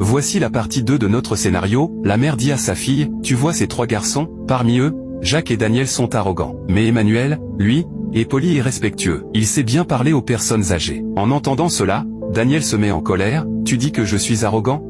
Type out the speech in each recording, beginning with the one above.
Voici la partie 2 de notre scénario. La mère dit à sa fille, tu vois ces 3 garçons, parmi eux, Jacques et Daniel sont arrogants. Mais Emmanuel, lui, est poli et respectueux. Il sait bien parler aux personnes âgées. En entendant cela, Daniel se met en colère. Tu dis que je suis arrogant?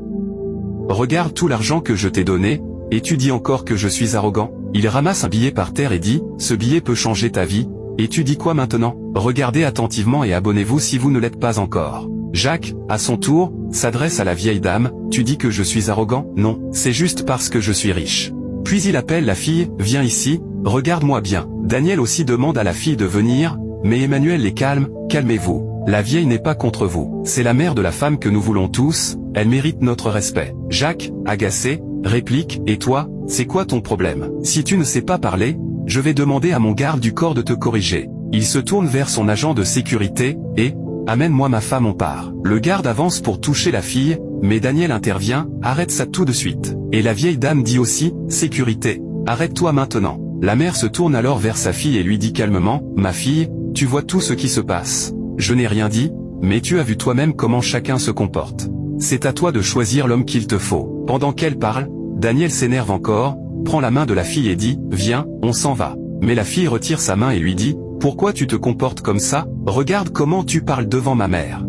Regarde tout l'argent que je t'ai donné, et tu dis encore que je suis arrogant? Il ramasse un billet par terre et dit, ce billet peut changer ta vie, et tu dis quoi maintenant? Regardez attentivement et abonnez-vous si vous ne l'êtes pas encore. Jacques, à son tour, s'adresse à la vieille dame, tu dis que je suis arrogant? Non, c'est juste parce que je suis riche. Puis il appelle la fille, viens ici, regarde-moi bien. Daniel aussi demande à la fille de venir, mais Emmanuel les calme, calmez-vous. La vieille n'est pas contre vous. C'est la mère de la femme que nous voulons tous, elle mérite notre respect. Jacques, agacé, réplique, et toi, c'est quoi ton problème? Si tu ne sais pas parler, je vais demander à mon garde du corps de te corriger. Il se tourne vers son agent de sécurité, et, amène-moi ma femme on part. Le garde avance pour toucher la fille, mais Daniel intervient, arrête ça tout de suite. Et la vieille dame dit aussi, sécurité, arrête-toi maintenant. La mère se tourne alors vers sa fille et lui dit calmement, ma fille, tu vois tout ce qui se passe. Je n'ai rien dit, mais tu as vu toi-même comment chacun se comporte. C'est à toi de choisir l'homme qu'il te faut. Pendant qu'elle parle, Daniel s'énerve encore, prend la main de la fille et dit, viens, on s'en va. Mais la fille retire sa main et lui dit, pourquoi tu te comportes comme ça? Regarde comment tu parles devant ma mère.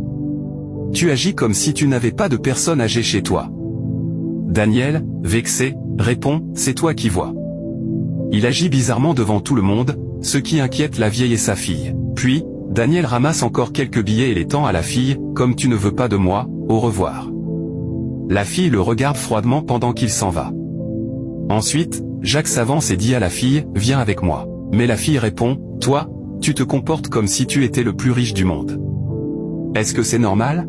Tu agis comme si tu n'avais pas de personne âgée chez toi. Daniel, vexé, répond, c'est toi qui vois. Il agit bizarrement devant tout le monde, ce qui inquiète la vieille et sa fille. Puis, Daniel ramasse encore quelques billets et les tend à la fille, comme tu ne veux pas de moi, au revoir. La fille le regarde froidement pendant qu'il s'en va. Ensuite, Jacques s'avance et dit à la fille, viens avec moi. Mais la fille répond, toi, tu te comportes comme si tu étais le plus riche du monde. Est-ce que c'est normal?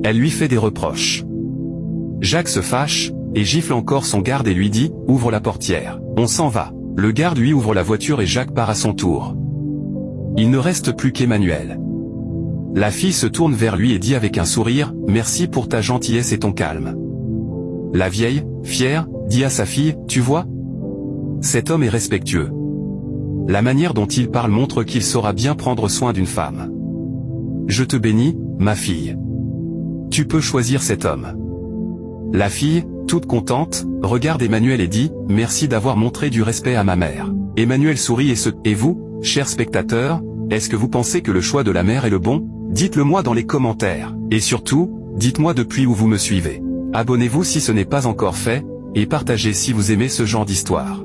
Elle lui fait des reproches. Jacques se fâche, et gifle encore son garde et lui dit, ouvre la portière. On s'en va. Le garde lui ouvre la voiture et Jacques part à son tour. Il ne reste plus qu'Emmanuel. La fille se tourne vers lui et dit avec un sourire, merci pour ta gentillesse et ton calme. La vieille, fière, dit à sa fille, tu vois? Cet homme est respectueux. La manière dont il parle montre qu'il saura bien prendre soin d'une femme. Je te bénis, ma fille. Tu peux choisir cet homme. La fille, toute contente, regarde Emmanuel et dit, merci d'avoir montré du respect à ma mère. Emmanuel sourit et vous, chers spectateurs, est-ce que vous pensez que le choix de la mère est le bon? Dites-le moi dans les commentaires. Et surtout, dites-moi depuis où vous me suivez. Abonnez-vous si ce n'est pas encore fait, et partagez si vous aimez ce genre d'histoire.